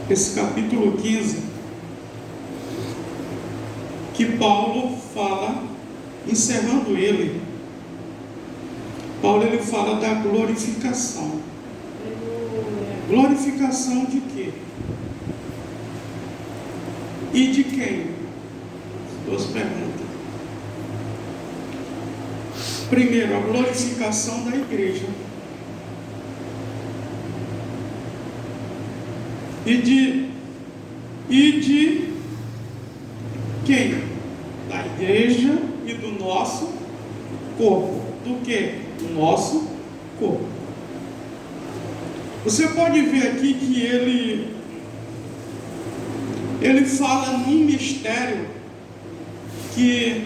esse capítulo 15, que Paulo fala, encerrando ele, Paulo ele fala da glorificação. Glorificação de quê? E de quem? Duas perguntas. Primeiro, a glorificação da igreja. E de quem? Da igreja e do nosso corpo. Do que? Do nosso corpo. Você pode ver aqui que ele fala num mistério que,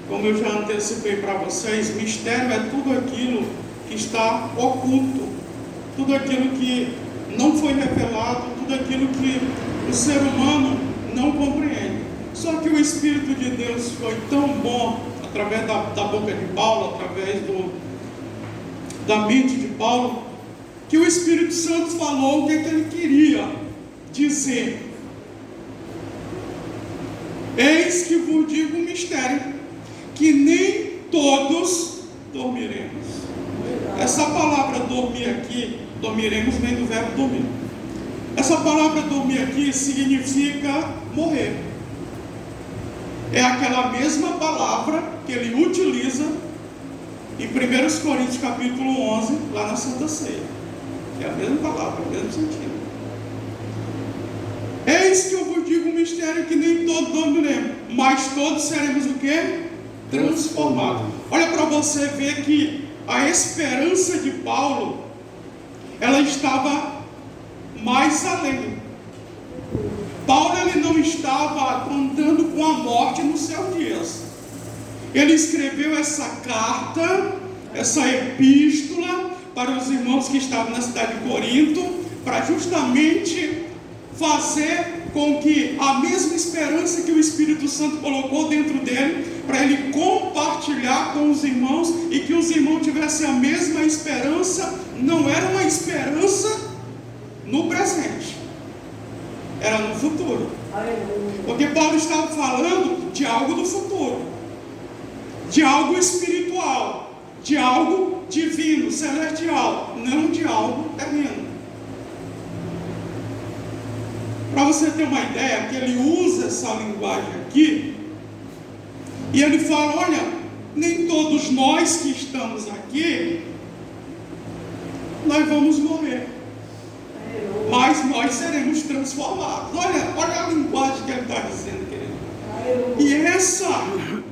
como eu já antecipei para vocês, mistério é tudo aquilo que está oculto, tudo aquilo que não foi revelado, tudo aquilo que o ser humano não compreende. Só que o Espírito de Deus foi tão bom, através da boca de Paulo, através da mente de Paulo, que o Espírito Santo falou o que ele queria dizer. Eis que vos digo um mistério, que nem todos dormiremos. Essa palavra dormir aqui, dormiremos, vem do verbo dormir. Essa palavra dormir aqui significa morrer. É aquela mesma palavra que ele utiliza em 1 Coríntios capítulo 11, lá na Santa Ceia. É a mesma palavra, o mesmo sentido. Eis que eu vos digo um mistério, que nem todos dormiremos, mas todos seremos o quê? Transformados. Olha para você ver que a esperança de Paulo, ela estava mais além. Paulo ele não estava contando com a morte nos seus dias. Ele escreveu essa carta, essa epístola para os irmãos que estavam na cidade de Corinto, para justamente fazer com que a mesma esperança que o Espírito Santo colocou dentro dele, para ele compartilhar com os irmãos, e que os irmãos tivessem a mesma esperança. Não era uma esperança no presente, era no futuro. Porque Paulo estava falando de algo do futuro, de algo espiritual, de algo divino, celestial, não de algo terreno. Para você ter uma ideia, que ele usa essa linguagem aqui, e ele fala, olha, nem todos nós que estamos aqui, nós vamos morrer, mas nós seremos transformados. Olha a linguagem que ele está dizendo, querido. E essa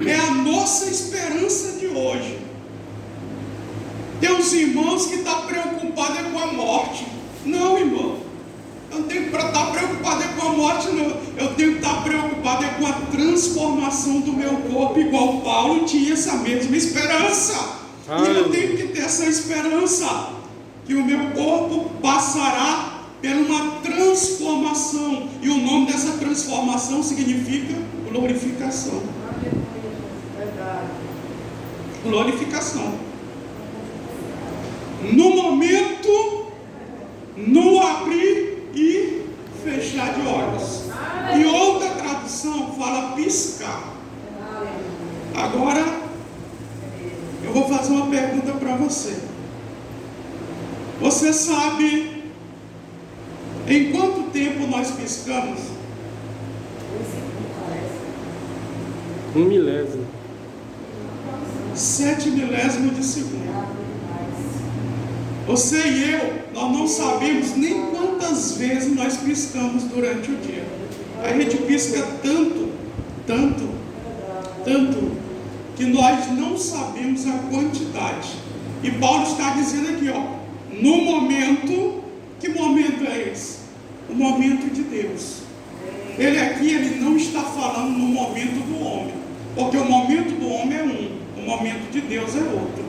é a nossa esperança de hoje. Tem uns irmãos que estão preocupados com a morte. Não, irmão, eu não tenho para estar preocupado com a morte, não. Eu tenho que estar preocupado com a transformação do meu corpo, igual Paulo tinha essa mesma esperança. E eu tenho que ter essa esperança, que o meu corpo passará por uma transformação. E o nome dessa transformação significa glorificação. Glorificação. No momento, no abrir e fechar de olhos. E outra tradução fala piscar. Agora eu vou fazer uma pergunta para você. Você sabe em quanto tempo nós piscamos? 1 milésimo. 7 milésimos de segundo. Você e eu, nós não sabemos nem quantas vezes nós piscamos durante o dia. A gente pisca tanto, que nós não sabemos a quantidade. E Paulo está dizendo aqui, no momento, que momento é esse? O momento de Deus. Ele aqui, ele não está falando no momento do homem, porque o momento do homem é um, o momento de Deus é outro.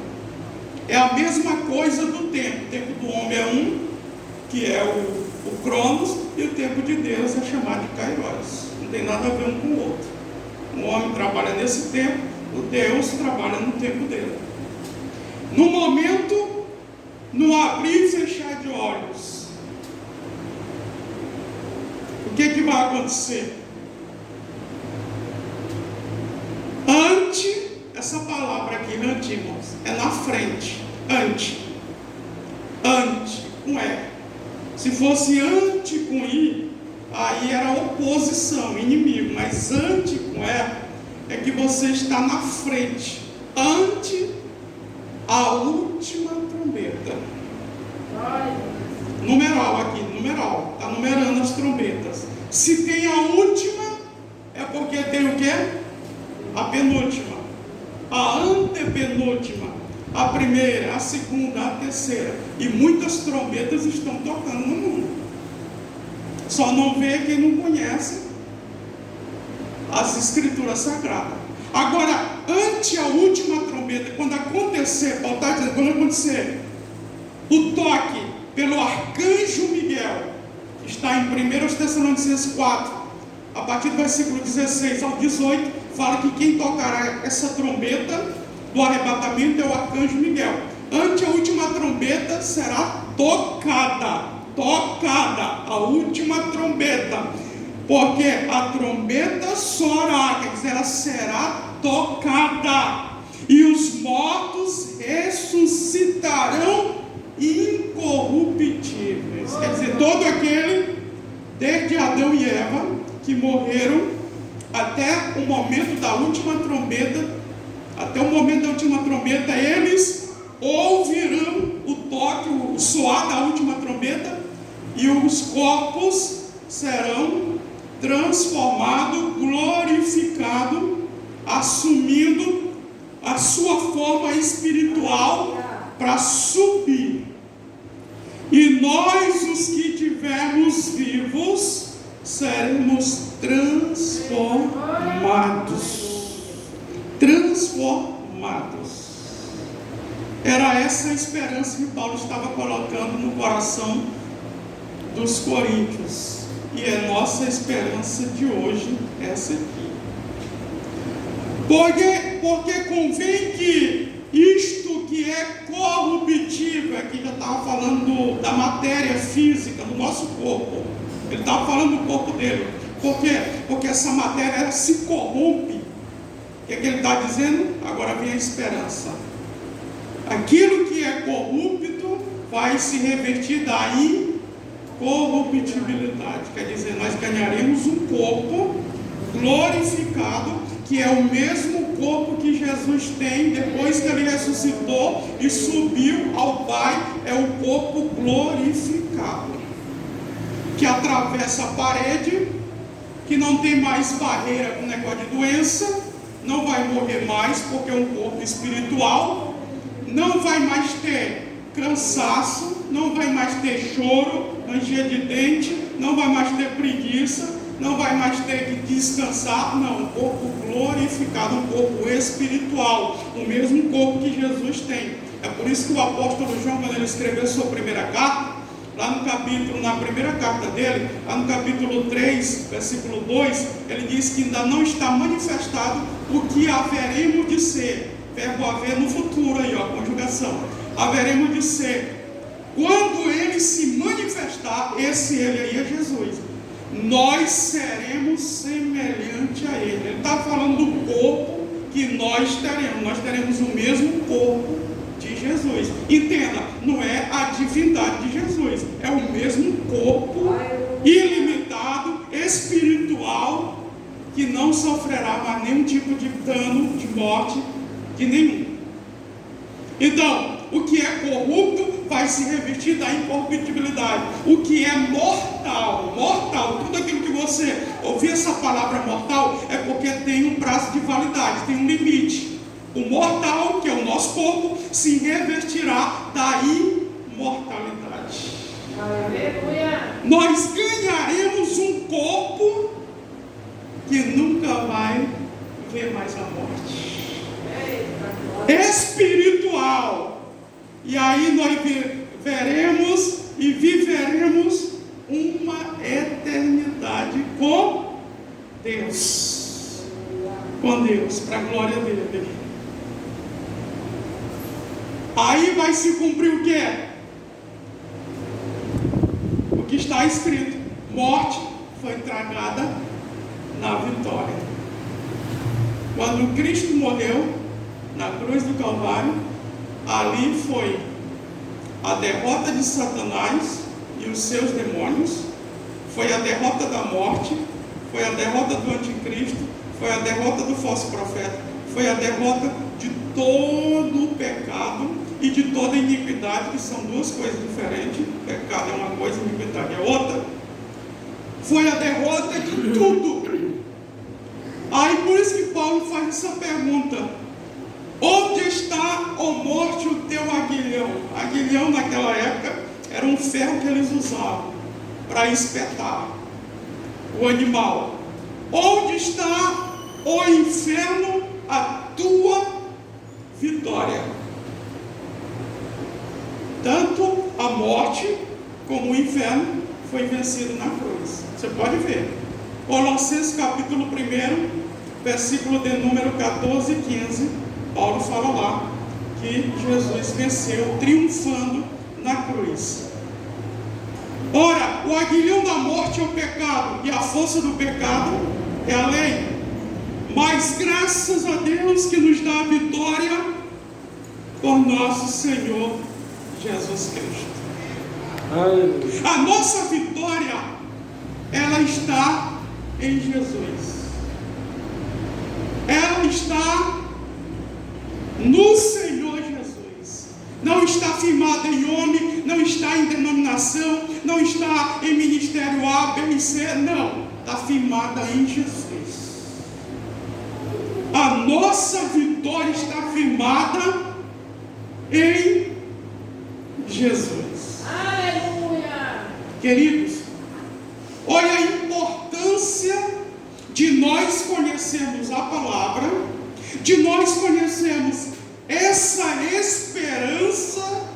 É a mesma coisa do tempo. O tempo do homem é um, que é o Cronos, e o tempo de Deus é chamado de Kairos. Não tem nada a ver um com o outro. O homem trabalha nesse tempo, o Deus trabalha no tempo dele. No momento, no abrir e fechar de olhos, que vai acontecer? Essa palavra aqui, ante, irmãos, é na frente. Ante, com E. Se fosse ante com I, aí era oposição, inimigo. Mas ante com E é que você está na frente, ante a última trombeta. Numeral aqui, numeral. Está numerando as trombetas. Se tem a última, é porque tem o quê? A penúltima, a antepenúltima, a primeira, a segunda, a terceira. E muitas trombetas estão tocando no mundo. Só não vê quem não conhece as escrituras sagradas. Agora, ante a última trombeta, quando acontecer, Paulo está dizendo, quando acontecer o toque pelo arcanjo Miguel, que está em 1 Tessalonicenses 4, a partir do versículo 16 ao 18, fala que quem tocará essa trombeta do arrebatamento é o arcanjo Miguel. Ante a última trombeta será tocada, a última trombeta, porque a trombeta soará, quer dizer, ela será tocada, e os mortos ressuscitarão incorruptíveis. Quer dizer, todo aquele, desde Adão e Eva, que morreram até o momento da última trombeta, eles ouvirão o toque, o soar da última trombeta, e os corpos serão transformados, glorificados, assumindo a sua forma espiritual para subir. E nós, os que tivermos vivos, seremos transformados. Era essa a esperança que Paulo estava colocando no coração dos coríntios. E é nossa esperança de hoje essa aqui. Porque convém que isto que é corruptível, aqui já estava falando da matéria física do nosso corpo. Ele estava falando do corpo dele. Por quê? Porque essa matéria ela se corrompe. O que ele está dizendo? Agora vem a esperança. Aquilo que é corrupto vai se revertir da incorruptibilidade. Quer dizer, nós ganharemos um corpo glorificado, que é o mesmo corpo que Jesus tem depois que ele ressuscitou e subiu ao Pai. É o corpo glorificado, que atravessa a parede, que não tem mais barreira com negócio de doença, não vai morrer mais porque é um corpo espiritual, não vai mais ter cansaço, não vai mais ter choro, ranger de dente, não vai mais ter preguiça, não vai mais ter que descansar. Não, um corpo glorificado, um corpo espiritual, o mesmo corpo que Jesus tem. É por isso que o apóstolo João, quando ele escreveu sua primeira carta, lá no capítulo, na primeira carta dele, lá no capítulo 3, versículo 2, ele diz que ainda não está manifestado o que haveremos de ser. Verbo haver no futuro aí, ó, conjugação. Haveremos de ser. Quando ele se manifestar, esse ele aí é Jesus. Nós seremos semelhante a ele. Ele está falando do corpo que nós teremos o mesmo corpo de Jesus. Entenda, não é a divindade de Jesus, é o mesmo corpo ilimitado, espiritual, que não sofrerá mais nenhum tipo de dano, de morte, de nenhum. Então, o que é corrupto vai se revestir da incorruptibilidade. O que é mortal, tudo aquilo que você ouvir essa palavra mortal, é porque tem um prazo de validade, tem um limite. O mortal, que é o nosso corpo, se revestirá da imortalidade. Aleluia. Nós ganharemos um corpo que nunca vai ver mais a morte. Espiritual. E aí nós veremos e viveremos uma eternidade com Deus. Com Deus, para a glória dele. Aí vai se cumprir o que? O que está escrito: morte, foi tragada na vitória. Quando Cristo morreu na cruz do Calvário, ali foi a derrota de Satanás e os seus demônios, foi a derrota da morte, foi a derrota do anticristo, foi a derrota do falso profeta, foi a derrota de todo o pecado e de toda a iniquidade, que são duas coisas diferentes. Pecado é uma coisa, iniquidade é outra. Foi a derrota de tudo. Aí por isso que Paulo faz essa pergunta: onde está, ó morte, o teu aguilhão? Aguilhão naquela época era um ferro que eles usavam para espetar o animal. Onde está, ó inferno, a tua vitória? Tanto a morte como o inferno foi vencido na cruz. Você pode ver. Colossenses capítulo 1, versículo de número 14 e 15, Paulo fala lá que Jesus venceu, triunfando na cruz. Ora, o aguilhão da morte é o pecado, e a força do pecado é a lei. Mas graças a Deus que nos dá a vitória por nosso Senhor Jesus Cristo. Aleluia. A nossa vitória, ela está em Jesus. Ela está no Senhor Jesus. Não está firmada em homem, não está em denominação, não está em ministério A, B e C, não. Está firmada em Jesus. A nossa vitória está firmada em Jesus. Aleluia! Queridos, olha a importância de nós conhecermos a palavra, de nós conhecermos essa esperança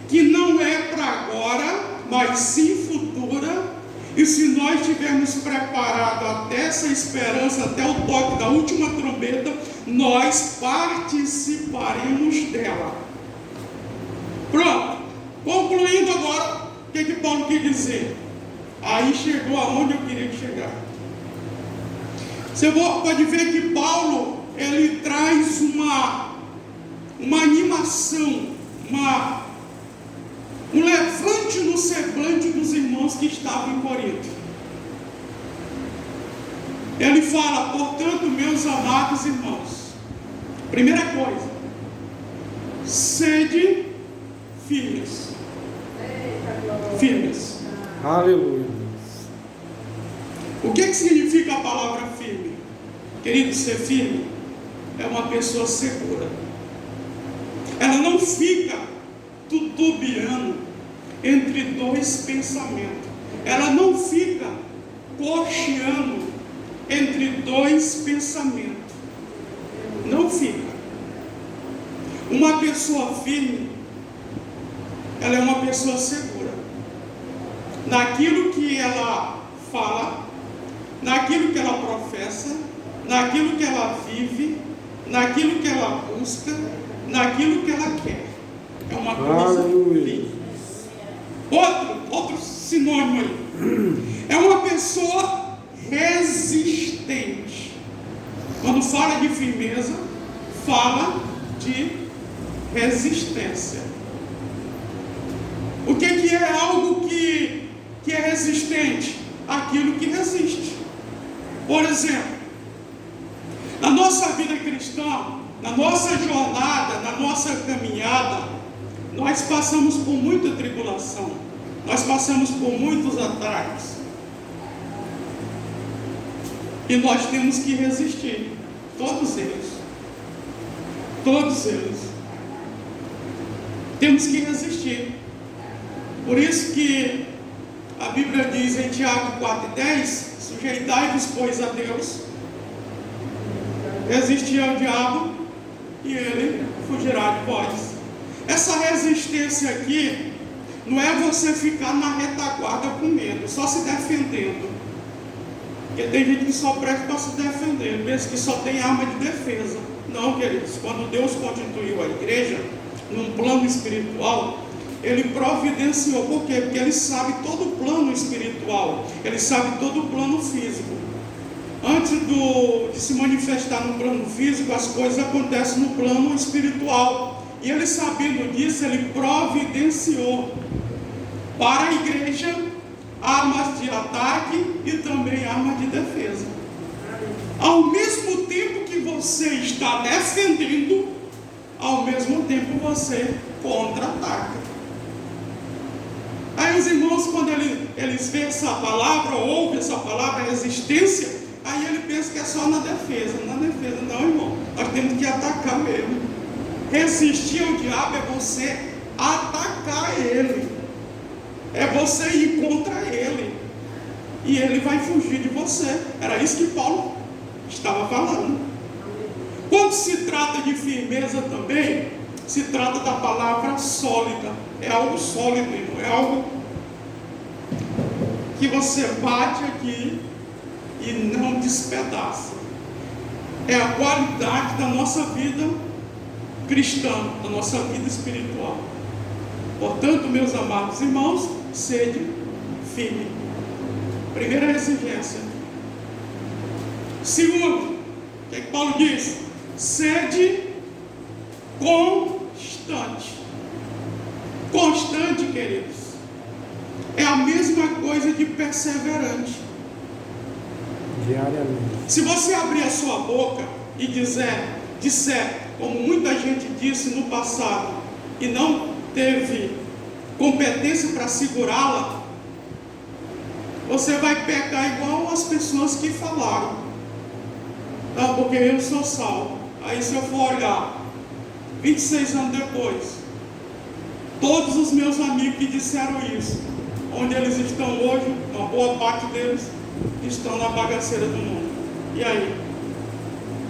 que não é para agora, mas sim futura. E se nós tivermos preparado até essa esperança, até o toque da última trombeta, nós participaremos dela. Pronto. Concluindo agora, o que Paulo quer dizer? Aí chegou aonde eu queria chegar. Você pode ver que Paulo, ele traz uma animação, um levante no semblante dos irmãos que estavam em Corinto. Ele fala: portanto, meus amados irmãos, primeira coisa, sede firmes. Firmes. Aleluia. O que significa a palavra firme? Querido, ser firme é uma pessoa segura. Ela não fica tutubiando entre dois pensamentos. Ela não fica cocheando entre dois pensamentos. Não fica. Uma pessoa firme, ela é uma pessoa segura naquilo que ela fala, naquilo que ela professa, naquilo que ela vive, naquilo que ela busca, naquilo que ela quer. É uma coisa firme. Outro sinônimo aí. É uma pessoa resistente. Quando fala de firmeza, fala de resistência. O que é algo que é resistente? Aquilo que resiste. Por exemplo, na nossa vida cristã, na nossa jornada, na nossa caminhada, nós passamos por muita tribulação, nós passamos por muitos ataques, e nós temos que resistir, todos eles, temos que resistir. Por isso que a Bíblia diz em Tiago 4,10: sujeitai-vos, pois, a Deus, resistir ao diabo, e ele fugirá de vós. Essa resistência aqui não é você ficar na retaguarda com medo, só se defendendo. Porque tem gente que só presta para se defender, pensa que só tem arma de defesa. Não, queridos, quando Deus constituiu a igreja, num plano espiritual, Ele providenciou. Por quê? Porque Ele sabe todo o plano espiritual, Ele sabe todo o plano físico. Antes de se manifestar no plano físico, as coisas acontecem no plano espiritual. E Ele, sabendo disso, Ele providenciou para a igreja armas de ataque e também armas de defesa. Ao mesmo tempo que você está defendendo, ao mesmo tempo você contra-ataca. Aí os irmãos, quando eles veem essa palavra, ouvem essa palavra, resistência, aí ele pensa que é só na defesa. Na defesa não, irmão, nós temos que atacar mesmo. Resistir ao diabo é você atacar ele, é você ir contra ele, e ele vai fugir de você. Era isso que Paulo estava falando. Quando se trata de firmeza também, se trata da palavra sólida. É algo sólido, irmão. É algo que você bate aqui e não despedaça. É a qualidade da nossa vida cristã, da nossa vida espiritual. Portanto, meus amados irmãos, sede firme. Primeira exigência. Segundo, o que Paulo diz? Sede constante. Constante, queridos, é a mesma coisa de perseverante. Diariamente. Se você abrir a sua boca e disser, como muita gente disse no passado, e não teve competência para segurá-la, você vai pecar igual as pessoas que falaram. Não, porque eu sou salvo. Aí se eu for olhar 26 anos depois, todos os meus amigos que disseram isso, onde eles estão hoje, uma boa parte deles estão na bagaceira do mundo. E aí?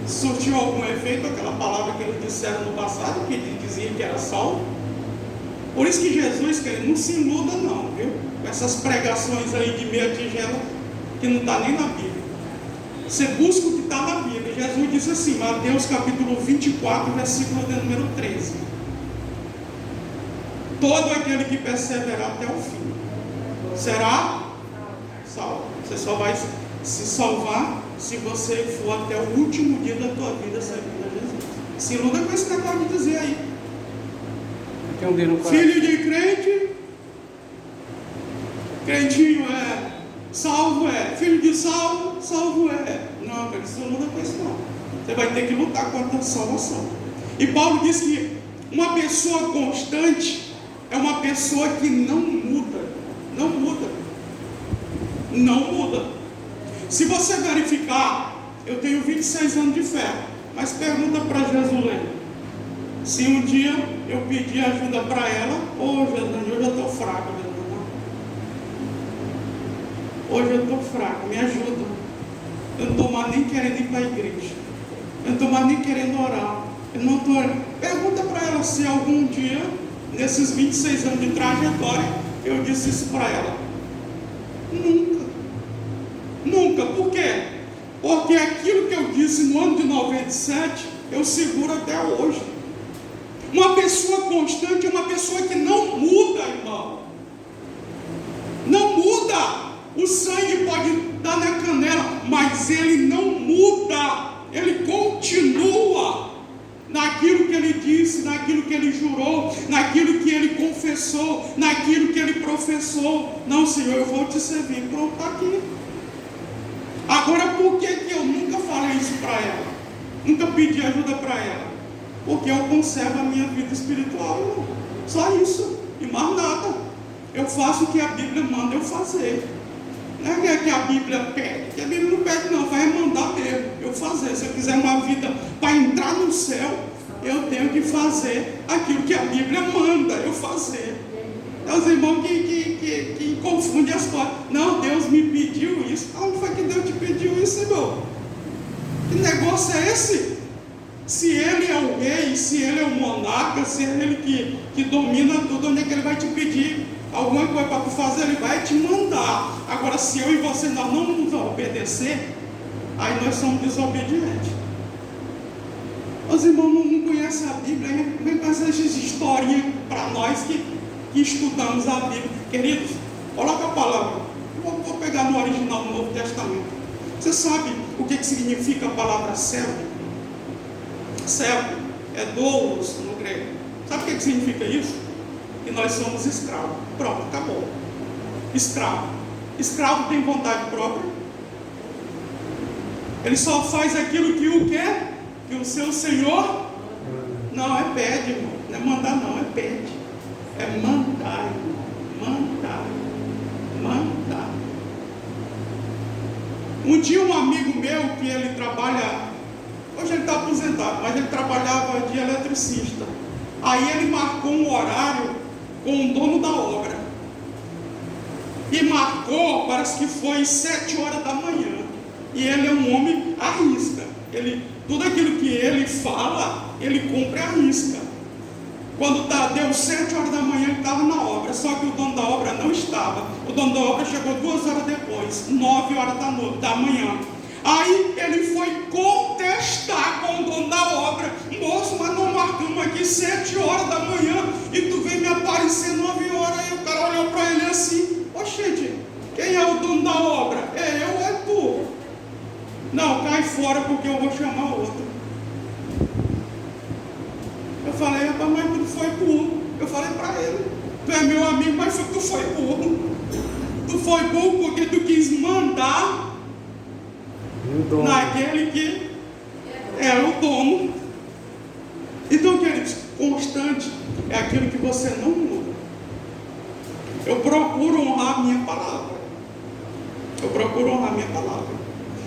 Surtiu algum efeito aquela palavra que eles disseram no passado, que diziam que era salvo? Por isso que Jesus, querido, não se iluda não, viu? Com essas pregações aí de meia tigela, que não está nem na Bíblia. Você busca o que está na Bíblia. Jesus disse assim, Mateus capítulo 24, versículo de número 13. Todo aquele que perseverar até o fim será salvo. Você só vai se salvar se você for até o último dia da tua vida servindo a Jesus. Se iluda com esse que eu acabo de dizer aí. Tem um dedo no coração. Filho de crente, crentinho é, salvo é, filho de salvo, salvo é. Não, cara, isso não luta com isso não. Você vai ter que lutar contra a salvação. E Paulo diz que uma pessoa constante é uma pessoa que não muda. Não muda. Não muda. Se você verificar, eu tenho 26 anos de fé, mas pergunta para Jesus, se um dia eu pedir ajuda para ela, Jesus, hoje eu estou fraco, Jesus. Hoje eu estou fraco, me ajuda. Eu não estou mais nem querendo ir para a igreja. Eu não estou mais nem querendo orar. Eu não estou... Pergunta para ela se algum dia, nesses 26 anos de trajetória, eu disse isso para ela. Nunca. Nunca. Por quê? Porque aquilo que eu disse no ano de 97, eu seguro até hoje. Uma pessoa constante é uma pessoa que não muda, irmão. Não muda. O sangue pode dar na canela, mas ele não muda. Ele continua naquilo que ele disse, naquilo que ele jurou, naquilo que ele confessou, naquilo que ele professou. Não, Senhor, eu vou te servir. Pronto, está aqui. Agora, por que eu nunca falei isso para ela? Nunca pedi ajuda para ela? Porque eu conservo a minha vida espiritual, irmão. Só isso, e mais nada. Eu faço o que a Bíblia manda eu fazer. Não é que a Bíblia pede, que a Bíblia não pede não, vai mandar mesmo eu fazer. Se eu quiser uma vida para entrar no céu, eu tenho que fazer aquilo que a Bíblia manda eu fazer. É os irmãos que confundem as coisas. Não, Deus me pediu isso. Onde foi que Deus te pediu isso, irmão? Que negócio é esse? Se ele é o rei, se ele é o monarca, se é ele que domina tudo, onde é que ele vai te pedir alguma coisa para tu fazer? Ele vai te mandar. Agora, se eu e você nós não nos obedecer, aí nós somos desobedientes. Os irmãos não conhecem a Bíblia, vem com essas historinhas para nós que que estudamos a Bíblia. Queridos, coloca a palavra. Vou pegar no original do Novo Testamento. Você sabe o que significa a palavra servo? Servo é doulos no grego. Sabe o que significa isso? Que nós somos escravos. Pronto, acabou. Escravo. Escravo tem vontade própria. Ele só faz aquilo que o quer, que o seu senhor não é pede, irmão. Não é mandar, não, é pede. É mandar, irmão. Mandar. Mandar. Um dia um amigo meu, que ele trabalha, hoje ele está aposentado, mas ele trabalhava de eletricista. Aí ele marcou um horário com o dono da obra. E marcou, parece que foi 7 horas da manhã. E ele é um homem à risca. Tudo aquilo que ele fala, ele cumpre à risca. Quando deu 7 horas da manhã, ele estava na obra. Só que o dono da obra não estava. O dono da obra chegou 2 horas depois, 9 horas da manhã. Aí ele foi contestar com o dono da obra: moço, mas não marcamos aqui 7 horas da manhã e tu vem me aparecer 9 horas. Aí o cara olhou para ele assim: oxente, quem é o dono da obra? É eu ou é tu? Não, cai fora porque eu vou chamar outro. Eu falei: rapaz, mas tu foi burro. Eu falei para ele: tu é meu amigo, mas tu foi burro. Tu foi burro porque tu quis mandar naquele que era o dono. Então, queridos, constante é aquilo que você não muda. Eu procuro honrar a minha palavra. Eu procuro honrar a minha palavra.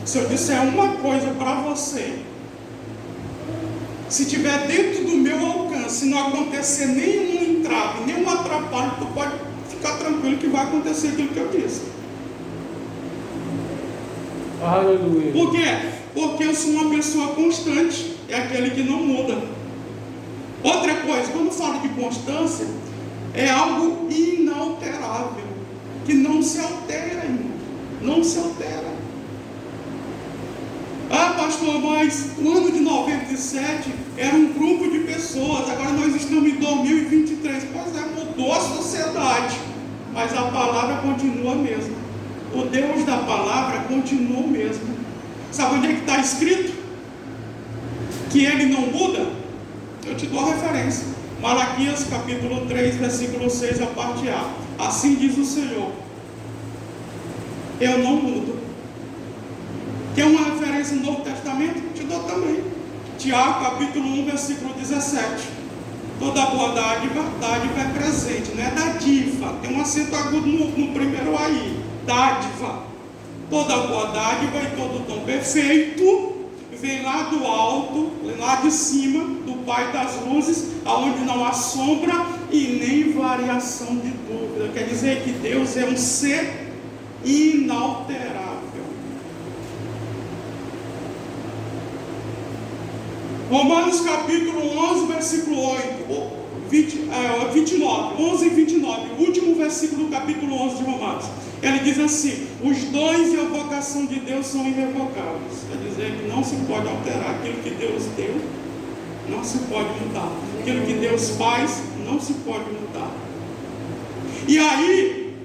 Se eu disser uma coisa para você, se estiver dentro do meu alcance, não acontecer nenhum entrave, nenhum atrapalho, tu pode ficar tranquilo que vai acontecer aquilo que eu disse. Aleluia. Por quê? Porque eu sou uma pessoa constante, é aquele que não muda. Outra coisa, quando eu falo de constância, é algo inalterável, que não se altera, irmão. Não se altera. Ah, pastor, mas o ano de 97 era um grupo de pessoas, agora nós estamos em 2023. Pois é, mudou a sociedade, mas a palavra continua a mesma. O Deus da palavra continua o mesmo. Sabe onde é que está escrito? Que ele não muda? Eu te dou a referência. Malaquias capítulo 3, versículo 6, a parte A. Assim diz o Senhor: eu não mudo. Quer uma referência no Novo Testamento? Te dou também. Tiago capítulo 1, versículo 17. Toda boa dádiva é presente, não é dádiva. Tem um acento agudo no primeiro aí. Dádiva. Toda boa dádiva e todo dom perfeito vem lá do alto, lá de cima, do Pai das luzes, aonde não há sombra e nem variação de dúvida. Quer dizer que Deus é um ser inalterável. Romanos capítulo 11, versículo 29, 11 e 29, o último versículo do capítulo 11 de Romanos. Ele diz assim: os dons e a vocação de Deus são irrevocáveis. Quer dizer que não se pode alterar aquilo que Deus deu, não se pode mudar. Aquilo que Deus faz, não se pode mudar. E aí,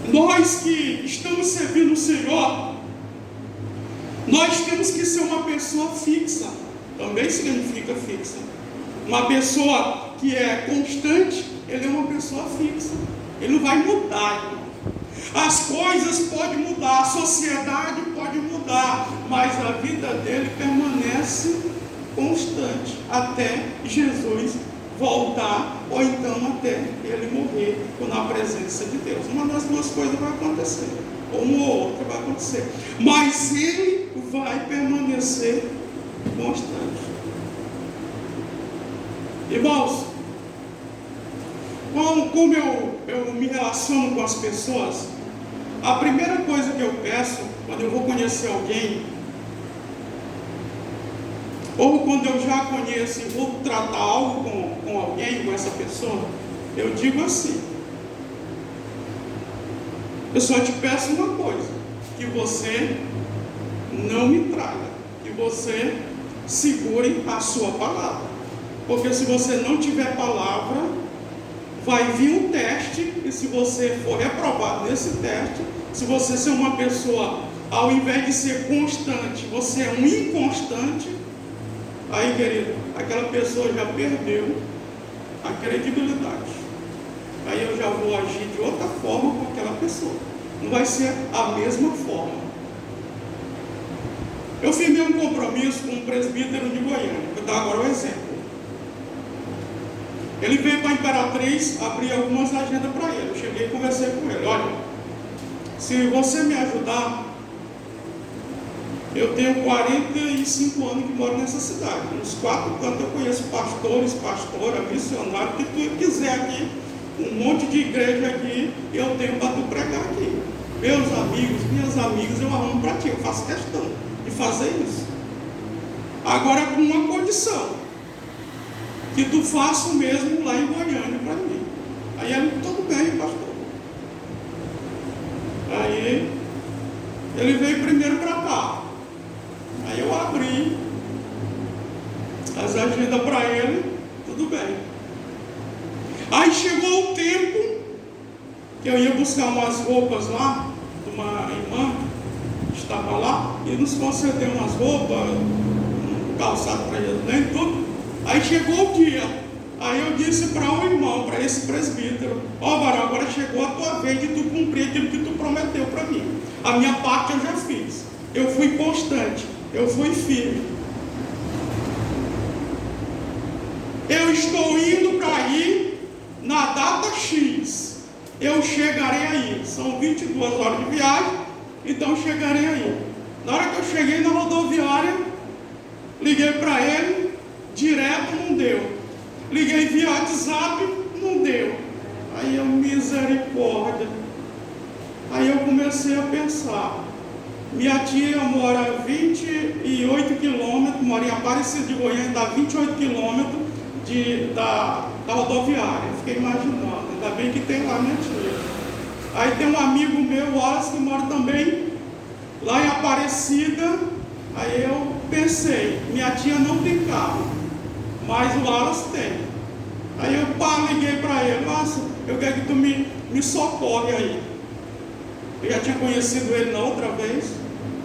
nós que estamos servindo o Senhor, nós temos que ser uma pessoa fixa. Também significa fixa. Uma pessoa que é constante, ele é uma pessoa fixa. Ele não vai mudar, irmão. As coisas podem mudar, a sociedade pode mudar, mas a vida dele permanece constante até Jesus voltar, ou então até ele morrer na presença de Deus. Uma das duas coisas vai acontecer, ou uma ou outra vai acontecer, mas ele vai permanecer constante. Irmãos, como eu me relaciono com as pessoas, a primeira coisa que eu peço quando eu vou conhecer alguém, ou quando eu já conheço e vou tratar algo com alguém, com essa pessoa, eu digo assim: eu só te peço uma coisa, que você não me traga, que você segure a sua palavra, porque se você não tiver palavra, vai vir um teste, e se você for reprovado nesse teste, se você ser uma pessoa, ao invés de ser constante, você é um inconstante, aí, querido, aquela pessoa já perdeu a credibilidade. Aí eu já vou agir de outra forma com aquela pessoa. Não vai ser a mesma forma. Eu firmei um compromisso com um presbítero de Goiânia. Vou dar agora o exemplo. Ele veio para a Imperatriz abrir algumas agendas para ele. Eu cheguei e conversei com ele. Olha, se você me ajudar, eu tenho 45 anos que moro nessa cidade. Nos 4 cantos eu conheço pastores, pastora, missionário, o que tu quiser aqui, um monte de igreja aqui, eu tenho para tu pregar aqui. Meus amigos, minhas amigas, eu arrumo para ti, eu faço questão de fazer isso. Agora com uma condição, que tu faça o mesmo lá em Goiânia para mim. Aí ele, tudo bem, pastor. Aí ele veio primeiro para cá. Aí eu abri as agendas para ele, tudo bem. Aí chegou o tempo que eu ia buscar umas roupas lá, de uma irmã que estava lá, e nos concedeu umas roupas, um calçado para ele, nem tudo. Aí chegou o dia, aí eu disse para um irmão, para esse presbítero: ó, varão, agora chegou a tua vez de tu cumprir aquilo que tu prometeu para mim. A minha parte eu já fiz, eu fui constante, eu fui firme. Eu estou indo para ir na data X, eu chegarei aí. São 22 horas de viagem, então chegarei aí. Na hora que eu cheguei na rodoviária, liguei para ele, direto não deu. Liguei via WhatsApp, não deu. Aí eu, misericórdia. Aí eu comecei a pensar. Minha tia mora a 28 quilômetros, mora em Aparecida de Goiânia, dá 28 quilômetros da rodoviária. Fiquei imaginando, ainda bem que tem lá minha tia. Aí tem um amigo meu, Wallace, que mora também lá em Aparecida. Aí eu pensei, minha tia não tem carro, mas o Wallace tem. Aí eu liguei para ele: nossa, eu quero que tu me socorre aí. Eu já tinha conhecido ele na outra vez,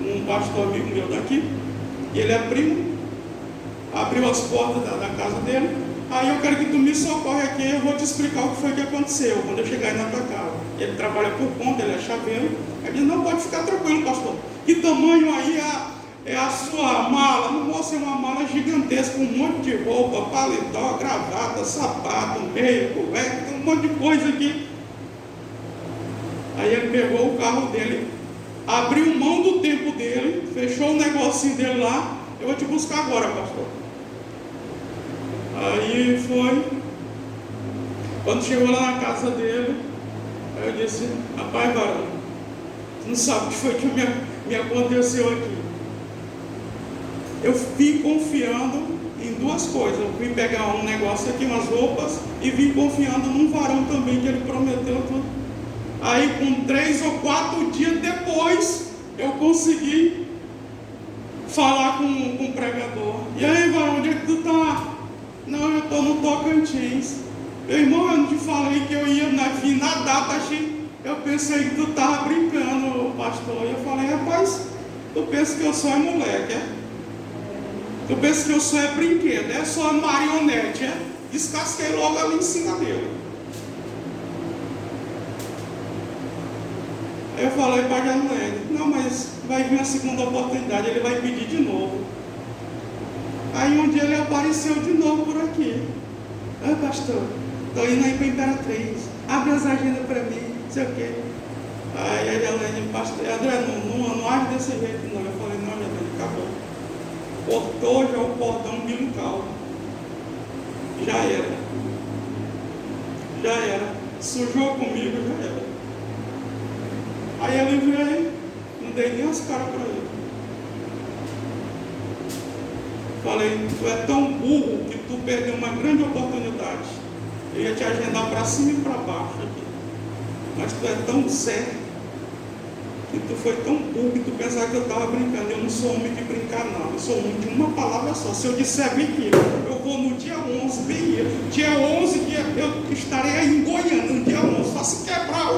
um pastor amigo meu daqui, e ele é primo, abriu as portas da casa dele. Aí eu quero que tu me socorre aqui, eu vou te explicar o que foi que aconteceu quando eu chegar aí na tua casa. Ele trabalha por conta, ele é chaveiro. Ele disse: não, pode ficar tranquilo, pastor. Que tamanho aí é a sua mala? Não vou ser uma mala gigantesca, com um monte de roupa, paletó, gravata, sapato, meia, cueca, um monte de coisa aqui. Aí ele pegou o carro dele, abriu mão do tempo dele, fechou o negocinho dele lá: eu vou te buscar agora, pastor. Aí foi. Quando chegou lá na casa dele, aí eu disse: rapaz, varão, você não sabe o que foi que me aconteceu aqui. Eu vim confiando em duas coisas. Eu vim pegar um negócio aqui, umas roupas, e vim confiando num varão também que ele prometeu tudo. Aí com 3 ou 4 dias depois, eu consegui falar com o pregador: e aí, varão, onde é que tu tá? Não, eu estou no Tocantins. Meu irmão, eu não te falei que eu ia vir na data, eu pensei que tu estava brincando, pastor. E eu falei: rapaz, tu pensa que eu sou moleque, é? Tu pensa que eu sou brinquedo, é só marionete, é? Descasquei logo ali em cima dele. Aí eu falei para a Janete: não, mas vai vir uma segunda oportunidade, ele vai pedir de novo. Aí um dia ele apareceu de novo por aqui: pastor, estou indo aí para a Imperatriz, abre as agendas para mim, não sei o quê. Aí a Janete: pastor, André, não age desse jeito não. Eu falei: não, Janete, acabou. Cortou já o cordão umbilical. Já era. Já era. Sujou comigo, já era. Aí ele veio, não dei nem as caras para ele. Falei: tu é tão burro que tu perdeu uma grande oportunidade. Eu ia te agendar para cima e para baixo aqui, mas tu é tão Zé E tu foi tão burro que tu pensava que eu estava brincando. Eu não sou homem de brincar, não. Eu sou homem de uma palavra só. Se eu disser mentira, eu vou no dia 11, bem, dia 11, eu estarei aí em Goiânia, no dia 11. Só se quebrar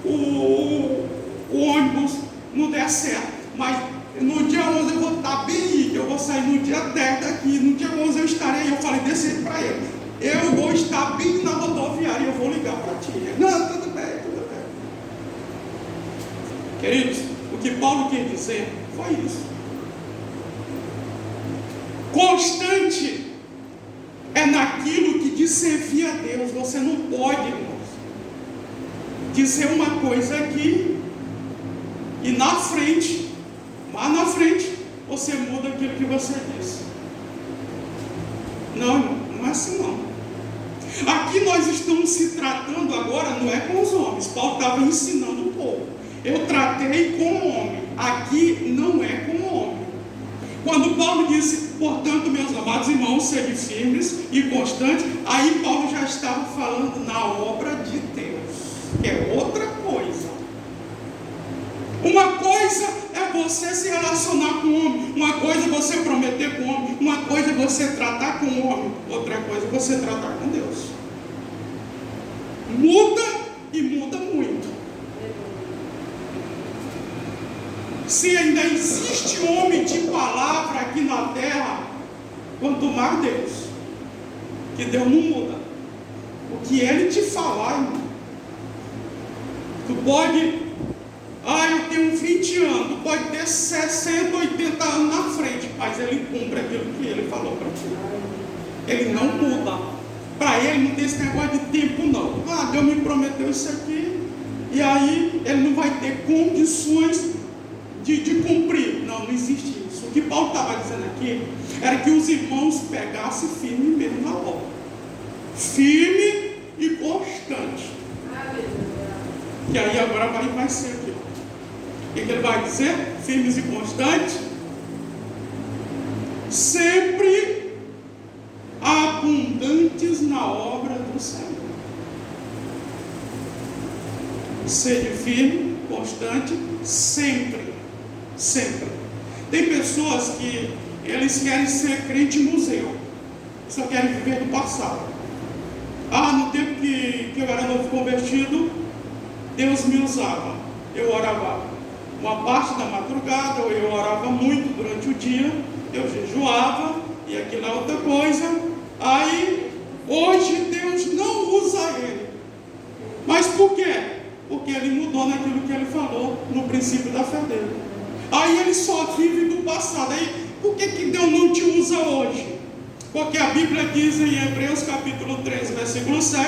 o ônibus, não der certo. Mas no dia 11 eu vou estar bem aí, que eu vou sair no dia 10 daqui. No dia 11 eu estarei. Eu falei desse jeito para ele: eu vou estar bem na rodoviária e eu vou ligar para ti. Não, tudo bem, tudo bem. Queridos, o que Paulo quer dizer foi isso. Constante é naquilo que diz servir a Deus. Você não pode, irmãos, dizer uma coisa aqui e lá na frente, você muda aquilo que você disse. Não, irmão, não é assim não. Aqui nós estamos se tratando agora, não é com os homens. Paulo estava ensinando o povo. Eu tratei com o homem. Aqui não é com o homem. Quando Paulo disse, portanto, meus amados irmãos, sede firmes e constantes, aí Paulo já estava falando na obra de Deus, que é outra coisa. Uma coisa é você se relacionar com o homem, uma coisa é você prometer com o homem, uma coisa é você tratar com o homem, outra coisa é você tratar com Deus. Muda e muda muito. Se ainda existe homem de palavra aqui na terra, quanto mais Deus, que Deus não muda. O que Ele te falar, irmão, tu pode, eu tenho 20 anos, tu pode ter 60, 80 anos na frente, mas Ele cumpre aquilo que Ele falou para ti. Ele não muda. Para Ele não tem esse negócio de tempo não. Deus me prometeu isso aqui, e aí Ele não vai ter condições de cumprir. Não existe isso. O que Paulo estava dizendo aqui era que os irmãos pegassem firme mesmo na obra, firme e constante. Que aí agora vai ser aqui. O que ele vai dizer? Firmes e constantes, sempre abundantes na obra do Senhor. Sede firme, constante, sempre. Sempre. Tem pessoas que eles querem ser crente museu, só querem viver do passado. No tempo que eu era novo convertido, Deus me usava. Eu orava uma parte da madrugada, eu orava muito durante o dia, eu jejuava, e aquilo é outra coisa. Aí, hoje Deus não usa ele. Mas por quê? Porque ele mudou naquilo que ele falou no princípio da fé dele. Aí ele só vive do passado. Aí, por que Deus não te usa hoje? Porque a Bíblia diz em Hebreus capítulo 3, versículo 7,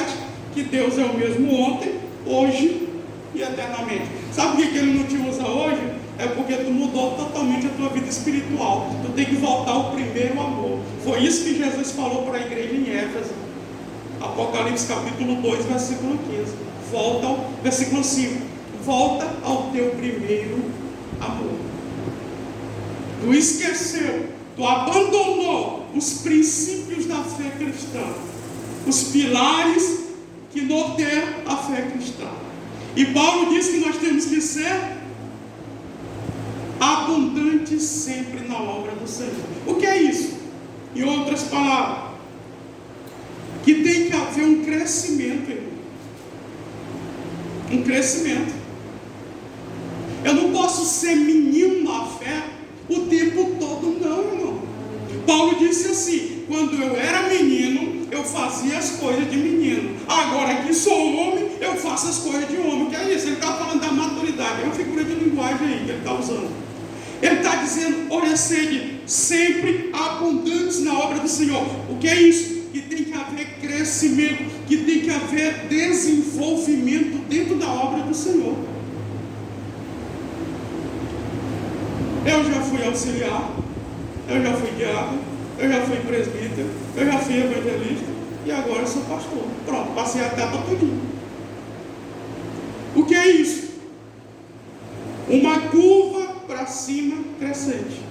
que Deus é o mesmo ontem, hoje e eternamente. Sabe por que Ele não te usa hoje? É porque tu mudou totalmente a tua vida espiritual. Tu tem que voltar ao primeiro amor. Foi isso que Jesus falou para a igreja em Éfeso. Apocalipse capítulo 2, versículo 15. Volta ao versículo 5. Volta ao teu primeiro amor. Tu esqueceu, tu abandonou os princípios da fé cristã, os pilares que norteiam a fé cristã. E Paulo diz que nós temos que ser abundantes sempre na obra do Senhor. O que é isso? Em outras palavras, que tem que haver um crescimento, irmão. Um crescimento. Eu não posso ser menino na fé o tempo todo, não, irmão. Paulo disse assim: quando eu era menino, eu fazia as coisas de menino. Agora que sou homem, eu faço as coisas de homem. O que é isso? Ele está falando da maturidade. É uma figura de linguagem aí que ele está usando. Ele está dizendo: olha, sede sempre abundantes na obra do Senhor. O que é isso? Que tem que haver crescimento, que tem que haver desenvolvimento dentro da obra do Senhor. Eu já fui auxiliar, eu já fui diácono, eu já fui presbítero, eu já fui evangelista e agora eu sou pastor. Pronto, passei a etapa todinha. O que é isso? Uma curva para cima crescente.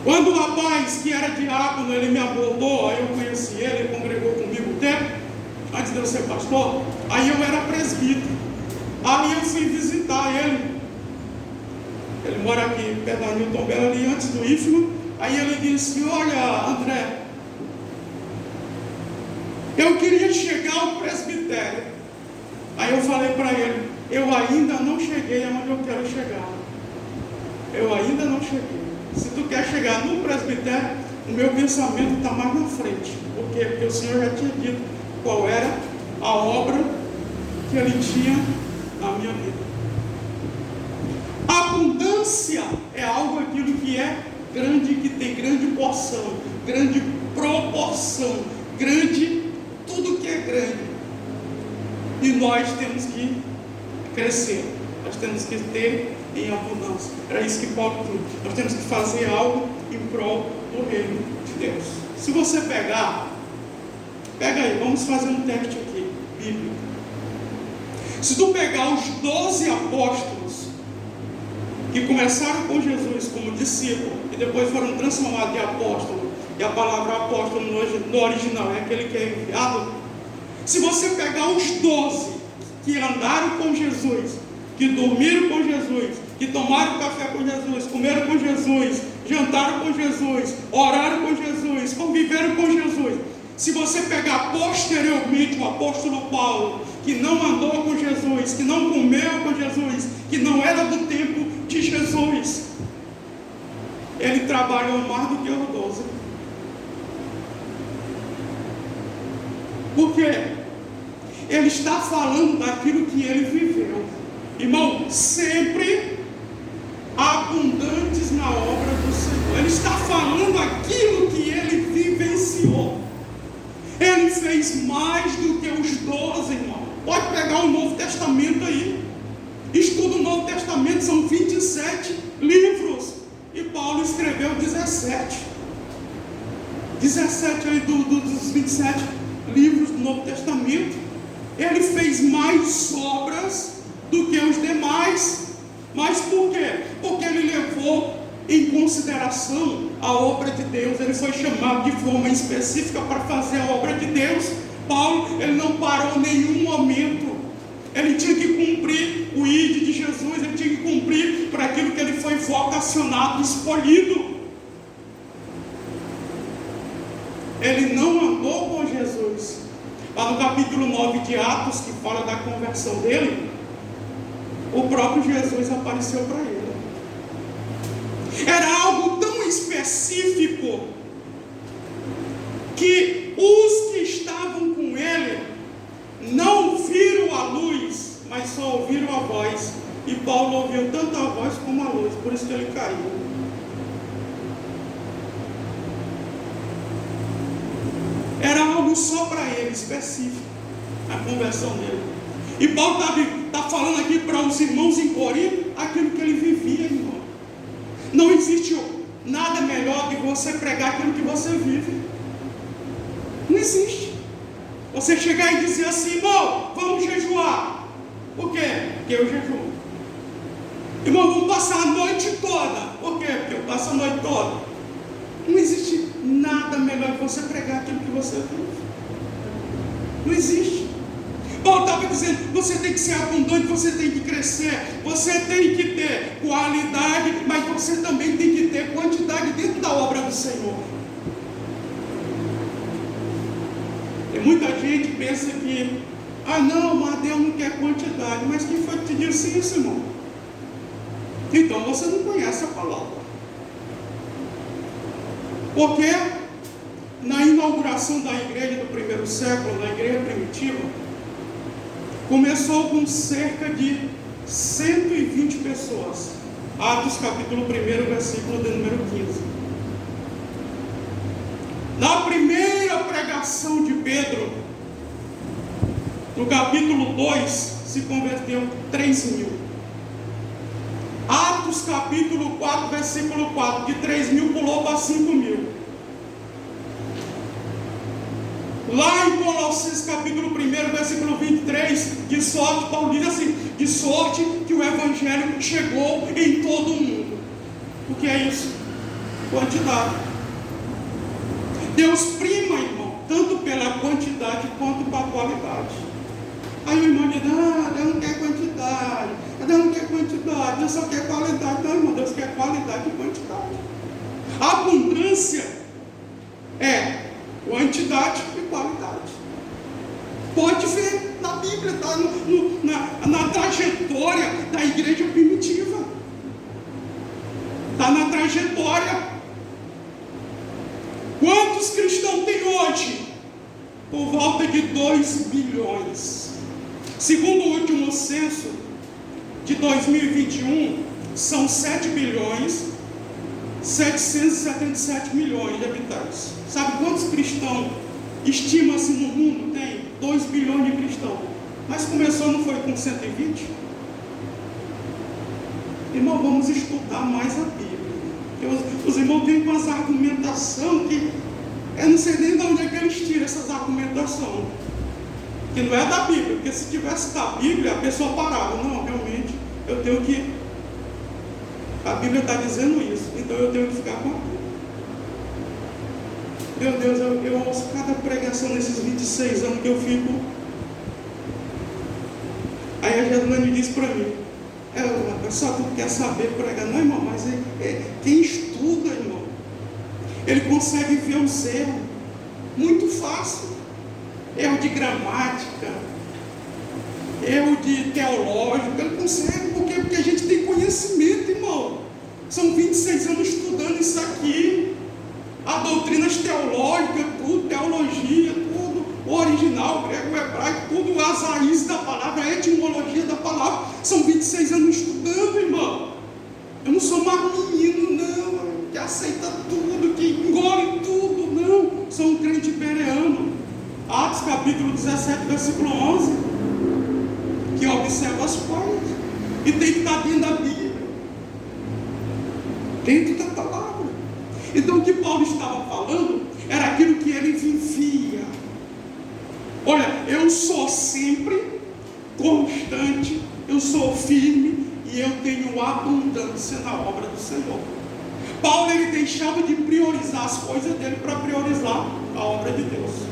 Quando o rapaz que era diácono, ele me abordou, aí eu conheci ele, ele congregou comigo um tempo, antes de eu ser pastor, aí eu era presbítero. Aí eu fui visitar ele. Ele mora aqui perto da Newton Bela, ali antes do IFMA. Aí ele disse: olha, André, eu queria chegar ao presbitério. Aí eu falei para ele: eu ainda não cheguei aonde eu quero chegar. Eu ainda não cheguei. Se tu quer chegar no presbitério, o meu pensamento está mais na frente. Por quê? Porque o Senhor já tinha dito qual era a obra que Ele tinha na minha vida. A abundância é algo aquilo que é grande, que tem grande porção, grande proporção, grande, tudo que é grande. E nós temos que crescer, nós temos que ter em abundância. Era isso que Paulo disse. Nós temos que fazer algo em prol do reino de Deus. Se você pega aí, vamos fazer um teste aqui, bíblico. Se tu pegar os 12 apóstolos que começaram com Jesus como discípulo e depois foram transformados em apóstolo, e a palavra apóstolo no original é aquele que é enviado. Se você pegar os 12 que andaram com Jesus, que dormiram com Jesus, que tomaram café com Jesus, comeram com Jesus, jantaram com Jesus, oraram com Jesus, conviveram com Jesus. Se você pegar posteriormente o apóstolo Paulo, que não andou com Jesus, que não comeu com Jesus, que não era do tempo de Jesus, ele trabalhou mais do que os 12. Por quê? Ele está falando daquilo que ele viveu. Irmão, sempre abundantes na obra do Senhor. Ele está falando aquilo que ele vivenciou. Ele fez mais do que os 12, irmão. Pode pegar o Novo Testamento aí. Estuda o Novo Testamento, são 27 livros. E Paulo escreveu 17. 17 aí dos 27 livros do Novo Testamento. Ele fez mais obras do que os demais. Mas por quê? Porque ele levou em consideração a obra de Deus. Ele foi chamado de forma específica para fazer a obra de Deus. Paulo, ele não parou em nenhum momento. Ele tinha que cumprir o ID de Jesus. Ele tinha que cumprir para aquilo que ele foi vocacionado, escolhido. Ele não andou com Jesus. Lá no capítulo 9 de Atos, que fala da conversão dele, o próprio Jesus apareceu para ele. Era algo tão específico que os que estavam com ele não viram a luz, mas só ouviram a voz. E Paulo ouviu tanto a voz como a luz, por isso que ele caiu. Era algo só para ele, específico, a conversão dele. E Paulo está falando aqui para os irmãos em Corinto aquilo que ele vivia, irmão. Não existe nada melhor do que você pregar aquilo que você vive. Não existe. Você chegar e dizer assim: irmão, vamos jejuar. Por quê? Porque eu jejuo. Irmão, vamos passar a noite toda. Por quê? Porque eu passo a noite toda. Não existe nada melhor que você pregar aquilo que você vive. Não existe. Paulo estava dizendo: você tem que ser abundante, você tem que crescer, você tem que ter qualidade, mas você também tem que ter quantidade dentro da obra do Senhor. Tem muita gente que pensa que, não, mas Deus não quer quantidade. Mas quem foi que te disse isso, irmão? Então você não conhece a palavra. Porque na inauguração da igreja do primeiro século, na igreja primitiva, começou com cerca de 120 pessoas. Atos capítulo 1, versículo de número 15. Na primeira pregação de Pedro, no capítulo 2, se converteu 3.000. Atos capítulo 4, versículo 4, de 3.000 pulou para 5.000. Lá em Colossenses capítulo 1, versículo 23, de sorte, Paulo diz assim: de sorte que o evangelho chegou em todo o mundo. O que é isso? Quantidade. Deus prima, irmão, tanto pela quantidade quanto pela qualidade. Aí o irmão diz: Deus não quer quantidade. Deus só quer qualidade. Não, irmão, Deus quer qualidade e quantidade. A abundância é quantidade e qualidade. Pode ver na Bíblia, está na trajetória da igreja primitiva. Está na trajetória. Quantos cristãos tem hoje? Por volta de 2 bilhões. Segundo o último censo de 2021, são 7 bilhões 777 milhões de habitantes. Sabe quantos cristãos estima-se no mundo? Tem 2 bilhões de cristãos. Mas começou, não foi com 120? Irmão, vamos estudar mais a Bíblia. Os irmãos vêm com as argumentações que eu não sei nem de onde é que eles tiram essas argumentações. Que não é da Bíblia, porque se tivesse da Bíblia, a pessoa parava. Não, realmente, eu tenho que... A Bíblia está dizendo isso, então eu tenho que ficar com a Bíblia. Meu Deus, eu ouço cada pregação nesses 26 anos que eu fico. Aí a Geslane disse para mim, só tu quer saber pregar. Não, irmão, mas quem estuda, irmão, ele consegue ver os erros muito fácil. Erro de gramática, erro de teológico, ele consegue, porque a gente tem conhecimento, irmão. São 26 anos estudando isso aqui, a doutrinas teológicas, tudo, teologia, tudo, o original, o grego, o hebraico, tudo, as raízes da palavra, a etimologia da palavra. São 26 anos estudando, irmão. Eu não sou mais menino, não, que aceita tudo, que engole tudo, não. Sou um crente bereano. Atos capítulo 17, versículo 11, que observa as coisas, e tem que estar dentro da Bíblia, dentro da palavra. Então o que Paulo estava falando, era aquilo que ele vivia. Olha, eu sou sempre constante, eu sou firme, e eu tenho abundância na obra do Senhor. Paulo, ele deixava de priorizar as coisas dele, para priorizar a obra de Deus.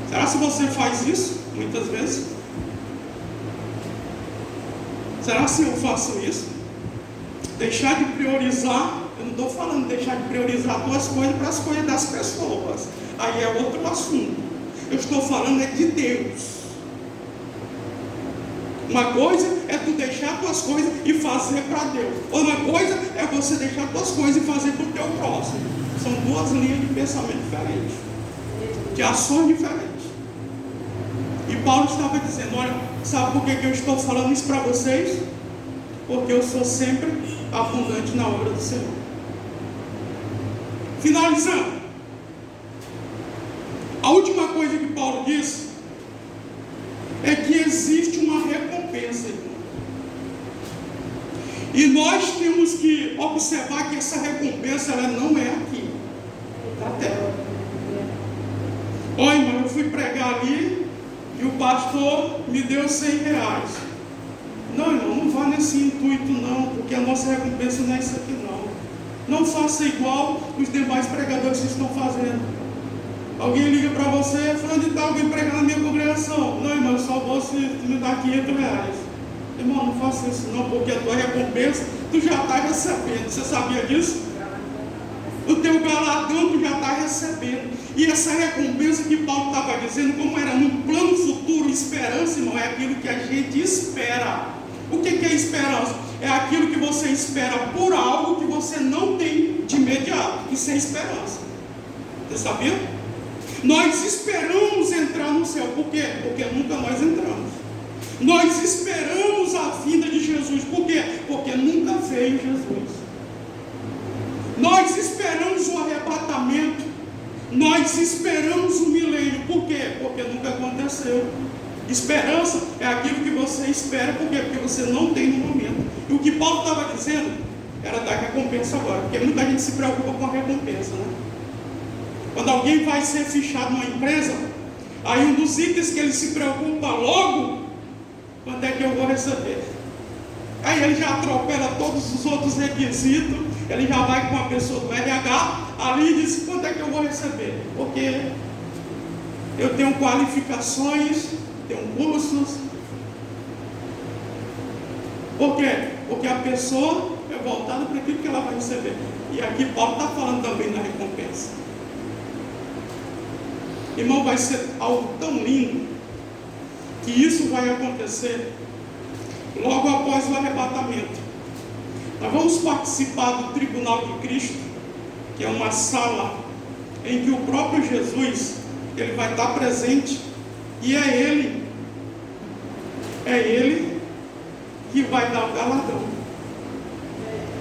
Será que você faz isso muitas vezes? Será que eu faço isso? Deixar de priorizar, eu não estou falando deixar de priorizar tuas coisas para as coisas das pessoas. Aí é outro assunto. Eu estou falando de Deus. Uma coisa é tu deixar tuas coisas e fazer para Deus. Outra coisa é você deixar tuas coisas e fazer para o teu próximo. São duas linhas de pensamento diferentes, de ações diferentes. E Paulo estava dizendo, olha, sabe por que eu estou falando isso para vocês? Porque eu sou sempre abundante na obra do Senhor. Finalizando, a última coisa que Paulo disse é que existe uma recompensa, irmão. E nós temos que observar que essa recompensa, ela não é aqui, na terra. Olha, irmão, eu fui pregar ali e o pastor me deu 100 reais. Não, irmão, não vá nesse intuito não, porque a nossa recompensa não é isso aqui não. Não faça igual os demais pregadores que estão fazendo. Alguém liga para você, falando de tal, alguém pregar na minha congregação. Não, irmão, eu só vou se me dar 500 reais. Irmão, não faça isso não, porque a tua recompensa, tu já está recebendo. Você sabia disso? O teu galardão tu já está recebendo. E essa recompensa que Paulo estava dizendo, como era num plano futuro, esperança, irmão, é aquilo que a gente espera. O que é esperança? É aquilo que você espera por algo que você não tem de imediato. Isso é esperança. Você sabia? Nós esperamos entrar no céu. Por quê? Porque nunca nós entramos. Nós esperamos a vinda de Jesus. Por quê? Porque nunca veio Jesus. Nós esperamos o arrebatamento. Nós esperamos o milênio. Por quê? Porque nunca aconteceu. Esperança é aquilo que você espera. Por quê? Porque você não tem no momento. E o que Paulo estava dizendo era da recompensa agora. Porque muita gente se preocupa com a recompensa, né? Quando alguém vai ser fichado numa empresa, aí um dos itens que ele se preocupa logo, quando é que eu vou receber? Aí ele já atropela todos os outros requisitos, ele já vai com a pessoa do RH, ali e diz, quando é que eu vou receber? Porque eu tenho qualificações, tenho cursos. Por quê? Porque a pessoa é voltada para aquilo que ela vai receber. E aqui Paulo está falando também da recompensa. Irmão, vai ser algo tão lindo que isso vai acontecer logo após o arrebatamento. Nós vamos participar do Tribunal de Cristo, que é uma sala em que o próprio Jesus, ele vai estar presente, e é Ele que vai dar o galardão.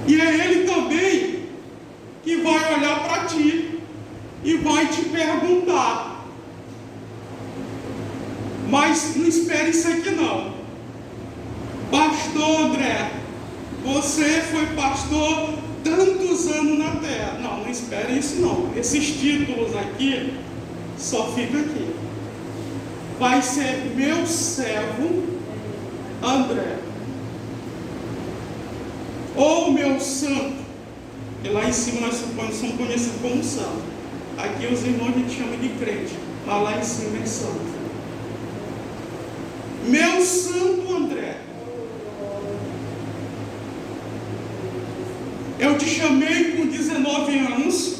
E é Ele também que vai olhar para ti e vai te perguntar. Mas não espere isso aqui não. Pastor André, você foi pastor tantos anos na terra. Não, não espere isso não. Esses títulos aqui só fica aqui. Vai ser meu servo André, ou meu santo, e lá em cima nós somos conhecidos como santo. Aqui os irmãos a gente chama de crente, mas lá em cima é santo. Meu santo André, eu te chamei com 19 anos,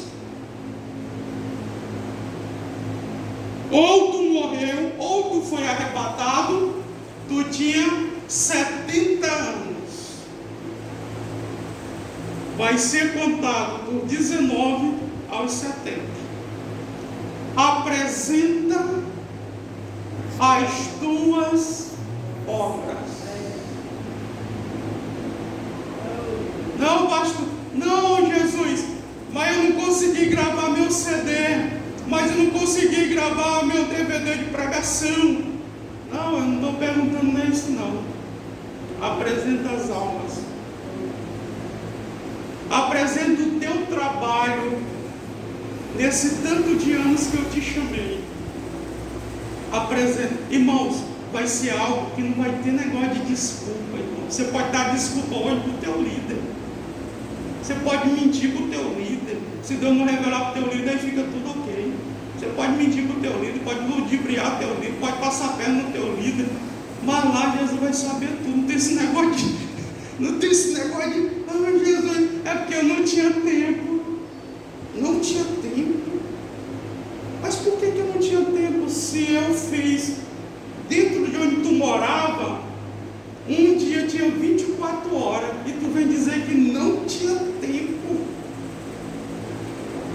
ou tu morreu, ou tu foi arrebatado, tu tinha 70 anos. Vai ser contado do 19 aos 70. Apresenta as tuas obras. Não, pastor, não, Jesus, mas eu não consegui gravar meu CD, mas eu não consegui gravar meu DVD de pregação. Não, eu não estou perguntando nem isso não. Apresenta as almas. Apresenta o teu trabalho nesse tanto de anos que eu te chamei. Apresenta. Irmãos, vai ser algo que não vai ter negócio de desculpa, irmão. Você pode dar desculpa hoje para o teu líder. Você pode mentir para o teu líder. Se Deus não revelar para o teu líder, aí fica tudo ok. Você pode mentir para o teu líder, pode ludibriar o teu líder, pode passar a perna no teu líder. Mas lá Jesus vai saber tudo. Não tem esse negócio de... Não tem esse negócio de... Ah, Jesus, é porque eu não tinha tempo. Não tinha tempo. Mas por que eu não tinha tempo se eu fiz dentro de onde tu morava? Um dia tinha 24 horas e tu vem dizer que não tinha tempo.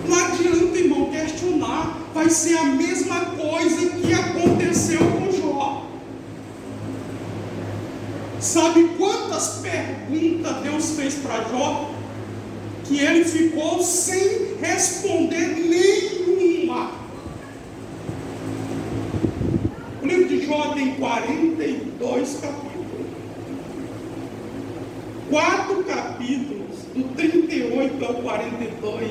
Não adianta, irmão, questionar. Vai ser a mesma coisa que aconteceu com Jó. Sabe quantas perguntas Deus fez para Jó? Que ele ficou sem responder nenhuma. O livro de Jó tem 42 capítulos. 4 capítulos, do 38 ao 42,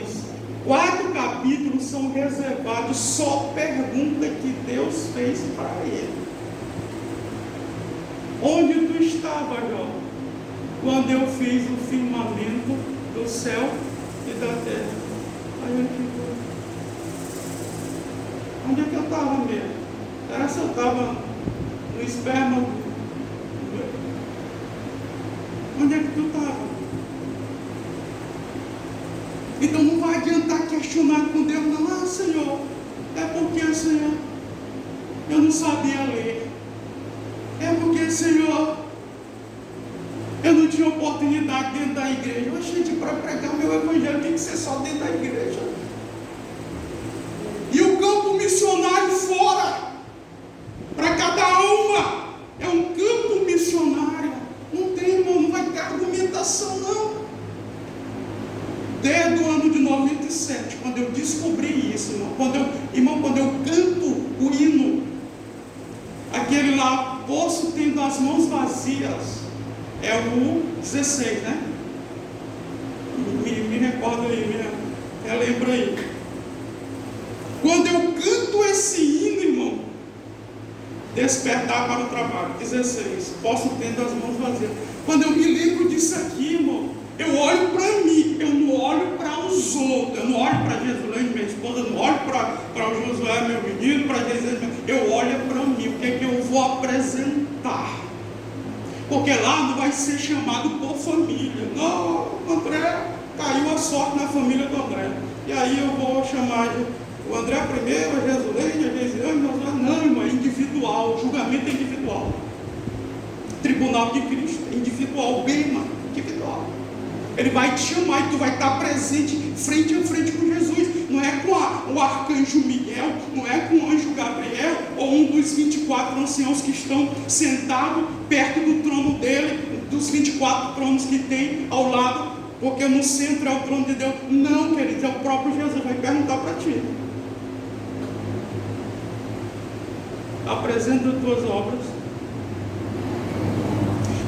4 capítulos são reservados só pergunta que Deus fez para ele. Onde tu estava, Jó, quando eu fiz o firmamento do céu e da terra? Aí eu fico, onde é que eu estava mesmo? Será que eu estava no esperma? Onde é que tu estava? Então não vai adiantar questionar com Deus, não. Ah, Senhor, é porque, Senhor, eu não sabia ler. É porque, Senhor, eu não tinha oportunidade dentro da igreja. Eu achei de para pregar meu evangelho tem que ser só dentro da igreja. E o campo missionário fora, para cada alma, é um campo missionário. Não tem, irmão, não vai ter argumentação, não. Desde o ano de 97, quando eu descobri isso, irmão, quando eu canto o hino, aquele lá, poço tendo as mãos vazias, é o 16, né? Me recorda aí, relembra aí. Quando eu canto esse hino, irmão, despertar para o trabalho, 16, posso tendo as mãos vazias. Quando eu me lembro disso aqui, irmão, eu olho para mim, eu não olho para os outros, eu não olho para Jesulene, minha esposa, eu não olho para o Josué, meu menino, para Jesus, eu olho para mim, o que é que eu vou apresentar? Porque lá não vai ser chamado por família. Não, André, caiu a sorte na família do André. E aí eu vou chamar o André primeiro, a Jesuleide, a Geisiane. Não, irmão, é individual. O julgamento é individual. Tribunal de Cristo é individual, bem, individual. Ele vai te chamar e tu vai estar presente, frente a frente com Jesus. Não é com o arcanjo Miguel, não é com o anjo Gabriel, ou um dos 24 anciãos que estão sentados perto do trono dele, dos 24 tronos que tem ao lado, porque no centro é o trono de Deus. Não, queridos, é o próprio Jesus. Vai perguntar para ti: apresenta as tuas obras,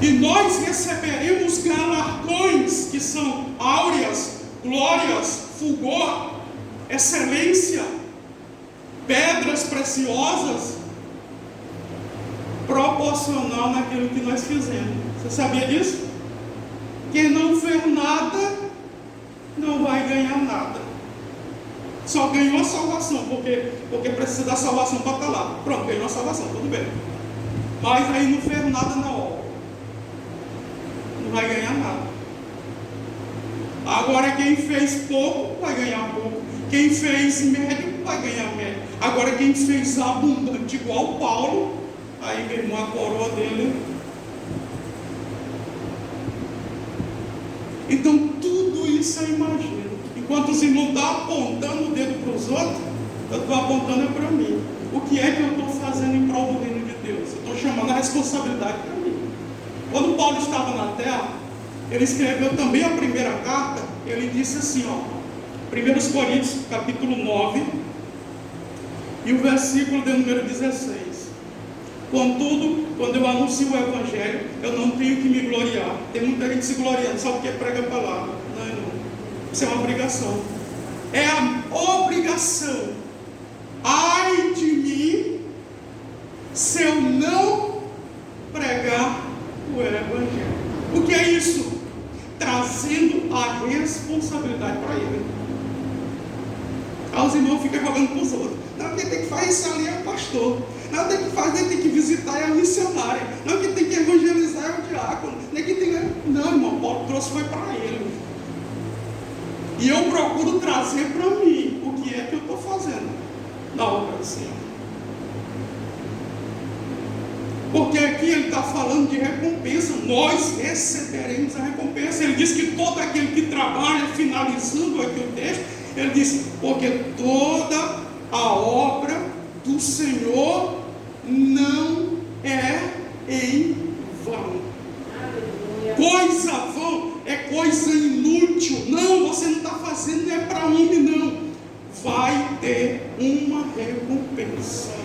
e nós receberemos galardões que são áureas, glórias, fulgor, excelência, pedras preciosas, proporcional naquilo que nós fizemos. Você sabia disso? Quem não fez nada não vai ganhar nada. Só ganhou a salvação, porque precisa da salvação para estar lá. Pronto, ganhou a salvação, tudo bem. Mas aí não fez nada na obra, não vai ganhar nada. Agora quem fez pouco vai ganhar pouco. Quem fez médio vai ganhar médio. Agora quem fez abundante igual Paulo, aí meu irmão, a coroa dele. Então tudo isso eu imagino. Enquanto os irmãos estão apontando o dedo para os outros, eu estou apontando para mim. O que é que eu estou fazendo em prol do reino de Deus? Eu estou chamando a responsabilidade para mim. Quando Paulo estava na terra, ele escreveu também a primeira carta. Ele disse assim, 1 Coríntios capítulo 9 e o versículo de número 16: contudo, quando eu anuncio o Evangelho, eu não tenho que me gloriar. Tem muita gente se gloriando só porque prega a palavra. Não, irmão, isso é uma obrigação. É a obrigação. Ai de mim se eu não pregar o Evangelho. O que é isso? Trazendo a responsabilidade para ele. Aí os irmãos ficam jogando para os outros. Não, quem tem que fazer isso ali é o pastor. Não, tem que fazer, tem que visitar é a missionária. Não, quem tem que evangelizar é o diácono. Não, irmão, Paulo trouxe foi para ele. E eu procuro trazer para mim o que é que eu estou fazendo na obra do Senhor. Porque aqui ele está falando de recompensa. Nós receberemos a recompensa. Ele diz que todo aquele que trabalha, finalizando aqui o texto, ele disse: porque toda a obra do Senhor não é em vão. Coisa vã é coisa inútil. Não, você não está fazendo, não é para homem, não. Vai ter uma recompensa.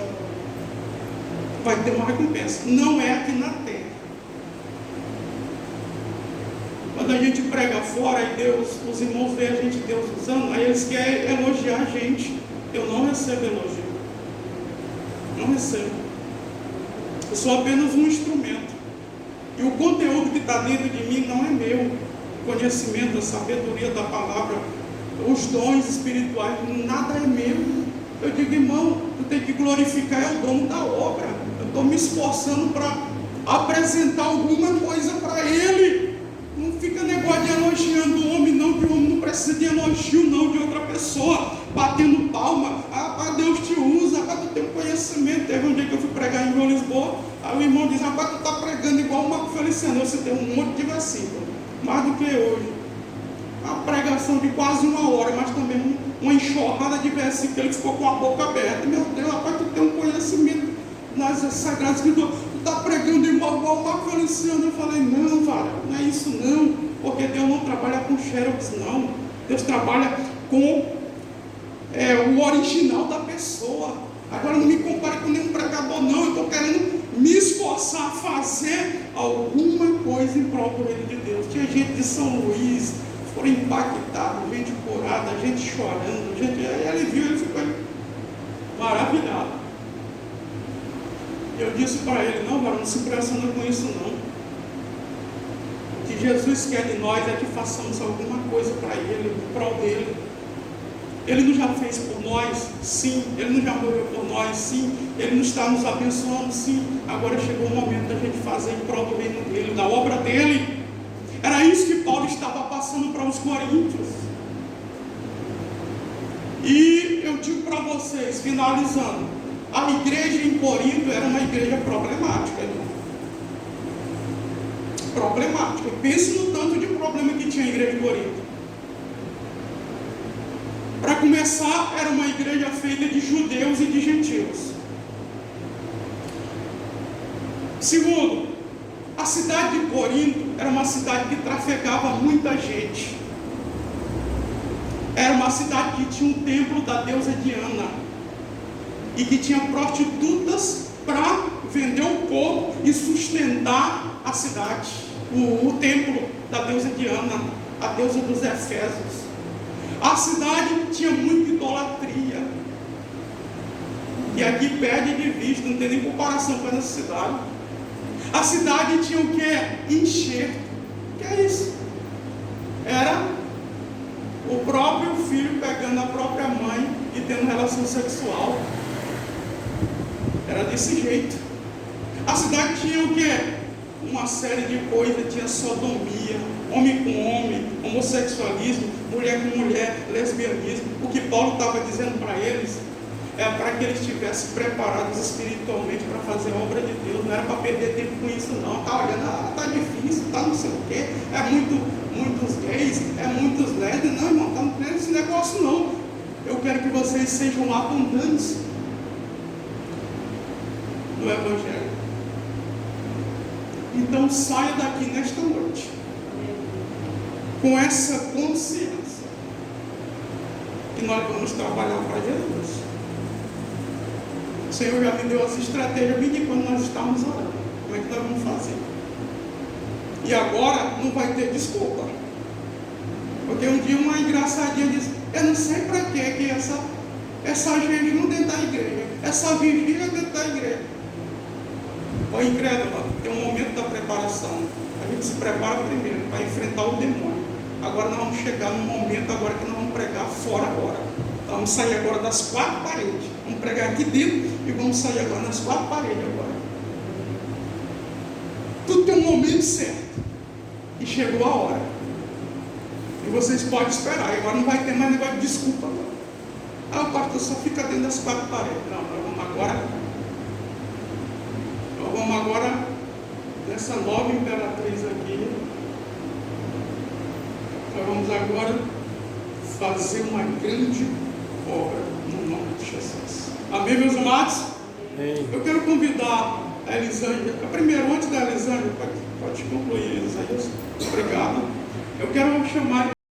Vai ter uma recompensa. Não é aqui na terra. Quando a gente prega fora e Deus, os irmãos veem a gente, Deus usando, aí eles querem elogiar a gente. Eu não recebo elogio. Não recebo. Eu sou apenas um instrumento. E o conteúdo que está dentro de mim não é meu. O conhecimento, a sabedoria da palavra, os dons espirituais, nada é meu. Eu digo, irmão, tu tem que glorificar é o dono da obra. Eu estou me esforçando para apresentar alguma coisa para ele. Não fica negócio de elogiando o homem, não, que o homem não precisa de elogio, não, de outra pessoa, batendo palma. Ah, Deus te usa, tu tem um conhecimento. Teve um dia que eu fui pregar em João Lisboa, aí o irmão diz: rapaz, tu está pregando igual o Marco Feliciano. Você tem um monte de versículo, mais do que hoje. Uma pregação de quase 1 hora, mas também uma enxurrada de versículos, ele ficou com a boca aberta. Meu Deus, rapaz, tu tem um conhecimento nas Sagradas Escrituras, tu está pregando igual o Marco Feliciano. Eu falei: não, varão, não é isso não, porque Deus não trabalha com xerox, não. Deus trabalha com o original da pessoa. Agora não me compare com nenhum pregador, não. Eu estou querendo me esforçar a fazer alguma coisa em prol do reino de Deus. Tinha gente de São Luís, foram impactados, gente curada, gente chorando, gente. Aí ele viu, ele ficou maravilhado. Eu disse para ele: não, não se impressiona com isso não. O que Jesus quer de nós é que façamos alguma coisa para ele, em prol dele. Ele não já fez por nós? Sim. Ele não já morreu por nós? Sim. Ele não está nos abençoando? Sim. Agora chegou o momento da gente fazer em prol do reino dele, na obra dele. Era isso que Paulo estava passando para os coríntios. E eu digo para vocês, finalizando, a igreja em Corinto era uma igreja problemática, irmão. Problemática. Pense no tanto de problema que tinha a igreja de Corinto. Para começar, era uma igreja feita de judeus e de gentios. Segundo, a cidade de Corinto era uma cidade que trafegava muita gente. Era uma cidade que tinha um templo da deusa Diana e que tinha prostitutas para vender o corpo e sustentar a cidade. O templo da deusa Diana, a deusa dos Efésios. A cidade tinha muita idolatria. E aqui perde de vista, não tem nem comparação com essa cidade. A cidade tinha o que? Enxerto. O que é isso? Era o próprio filho pegando a própria mãe e tendo relação sexual. Era desse jeito. A cidade tinha o que? Uma série de coisas, tinha sodomia, homem com homem, homossexualismo, mulher com mulher, lesbianismo. O que Paulo estava dizendo para eles é para que eles estivessem preparados espiritualmente para fazer a obra de Deus. Não era para perder tempo com isso não. Está olhando, está difícil, está não sei o quê, é muitos gays, é muitos lésbicos. Não, irmão, está não querendo esse negócio não. Eu quero que vocês sejam abundantes no Evangelho. Então saia daqui nesta noite com essa consciência que nós vamos trabalhar para Jesus. O Senhor já me deu essa estratégia bem de quando nós estamos orando. Como é que nós vamos fazer? E agora não vai ter desculpa. Porque um dia uma engraçadinha disse: eu não sei para que essa jejum dentro da igreja, essa vigília dentro da igreja. Ó incrédula, tem um momento da preparação. A gente se prepara primeiro para enfrentar o demônio. Agora nós vamos chegar num momento agora que nós vamos pregar fora agora. Então, vamos sair agora das 4 paredes. Vamos pregar aqui dentro e vamos sair agora nas 4 paredes agora. Tudo tem um momento certo. E chegou a hora. E vocês podem esperar. E agora não vai ter mais negócio de desculpa agora. Ah, o pastor só fica dentro das 4 paredes. Não, nós vamos agora. Vamos agora nessa nova imperatriz aqui. Nós vamos agora fazer uma grande obra no nome de Jesus. Amém, meus amados? Amém. Eu quero convidar a Elisângela. Primeiro, antes da Elisângela, pode concluir, Elisângela. Obrigado. Eu quero chamar